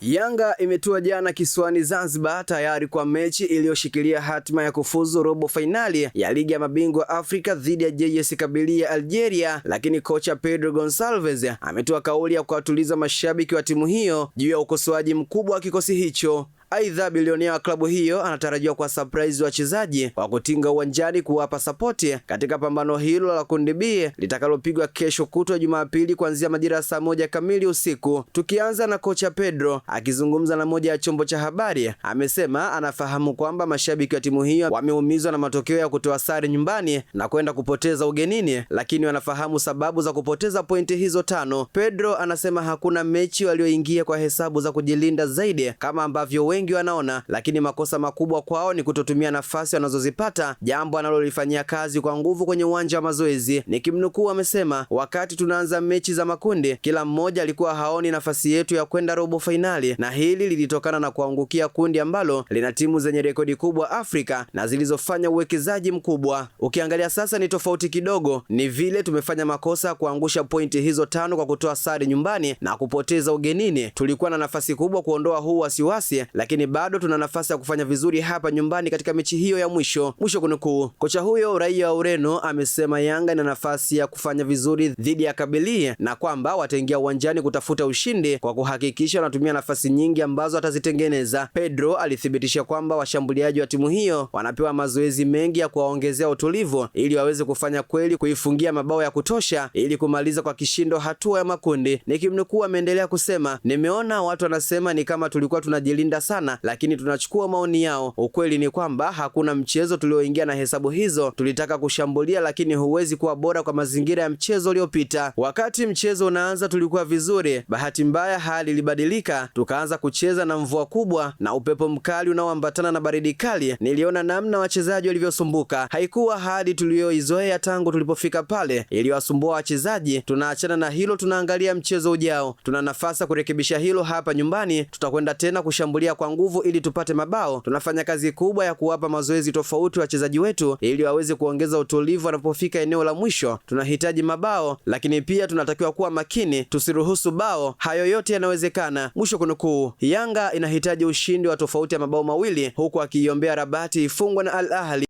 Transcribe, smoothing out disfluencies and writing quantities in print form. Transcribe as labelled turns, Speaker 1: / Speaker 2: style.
Speaker 1: Yanga imetua jana kisiwani Zanzibar tayari kwa mechi iliyoshikilia hatima ya kufuzu robo fainali ya ligi ya mabingwa Afrika dhidi ya JS Kabylie ya Algeria, lakini kocha Pedro Gonçalves ametoa kauli ya kuwatuliza mashabiki wa timu hiyo juu ya ukosoaji mkubwa wa kikosi hicho. Aidha, bilionea wa klabu hiyo anatarajiwa kwa surprise wachezaji wa kutinga uwanjani kuwapa sapoti katika pambano hilo la kundi B litakalopigwa kesho kutwa Jumapili kuanzia majira ya saa 1 kamili usiku. Tukianza na kocha Pedro akizungumza na moja ya chombo cha habari, amesema anafahamu kwamba mashabiki wa timu hiyo wameumizwa na matokeo ya kutoa sare nyumbani na kwenda kupoteza ugenini, lakini wanafahamu sababu za kupoteza pointi hizo 5. Pedro anasema hakuna mechi walioingia kwa hesabu za kujilinda zaidi kama ambavyo wengi wanaona, lakini makosa makubwa kwao ni kutotumia nafasi wanazozipata, jambo analolifanyia kazi kwa nguvu kwenye uwanja wa mazoezi. Nikimnukuu, amesema wakati tunaanza mechi za makundi, kila mmoja alikuwa haoni nafasi yetu ya kwenda robo fainali, na hili lilitokana na kuangukia kundi ambalo lina timu zenye rekodi kubwa Afrika na zilizofanya uwekezaji mkubwa. Ukiangalia sasa ni tofauti kidogo, ni vile tumefanya makosa kuangusha pointi hizo 5 kwa kutoa sare nyumbani na kupoteza ugenini. Tulikuwa na nafasi kubwa kuondoa huu wasiwasi, lakini bado tuna nafasi ya kufanya vizuri hapa nyumbani katika mechi hiyo ya mwisho kunukuu. Kocha huyo raia wa Ureno amesema Yanga ina nafasi ya kufanya vizuri dhidi ya Kabylie na kwamba wataingia uwanjani kutafuta ushindi kwa kuhakikisha wanatumia nafasi nyingi ambazo atazitengeneza. Pedro alithibitisha kwamba washambuliaji wa timu hiyo wanapewa mazoezi mengi ya kuwaongezea utulivu ili waweze kufanya kweli kuifungia mabao ya kutosha ili kumaliza kwa kishindo hatua ya makundi. Nikimnukuu, ameendelea kusema, nimeona watu wanasema ni kama tulikuwa tunajilinda sana, lakini tunachukua maoni yao. Ukweli ni kwamba hakuna mchezo tulioingia na hesabu hizo. Tulitaka kushambulia, lakini huwezi kuwa bora kwa mazingira ya mchezo uliopita. Wakati mchezo unaanza tulikuwa vizuri, bahati mbaya hali ilibadilika, tukaanza kucheza na mvua kubwa na upepo mkali unaoambatana na baridi kali. Niliona namna wachezaji walivyosumbuka, haikuwa hadi tuliyoizoea tangu tulipofika pale, iliwasumbua wachezaji. Tunaachana na hilo, tunaangalia mchezo ujao. Tuna nafasi kurekebisha hilo hapa nyumbani, tutakwenda tena kushambulia kwa nguvu ili tupate mabao. Tunafanya kazi kubwa ya kuwapa mazoezi tofauti wachezaji wetu ili waweze kuongeza utulivu wanapofika eneo la mwisho. Tunahitaji mabao, lakini pia tunatakiwa kuwa makini, tusiruhusu bao. Hayo yote yanawezekana. Mwisho kunukuu. Yanga inahitaji ushindi wa tofauti ya mabao mawili huku akiiombea Rabati ifungwe na Al Ahly.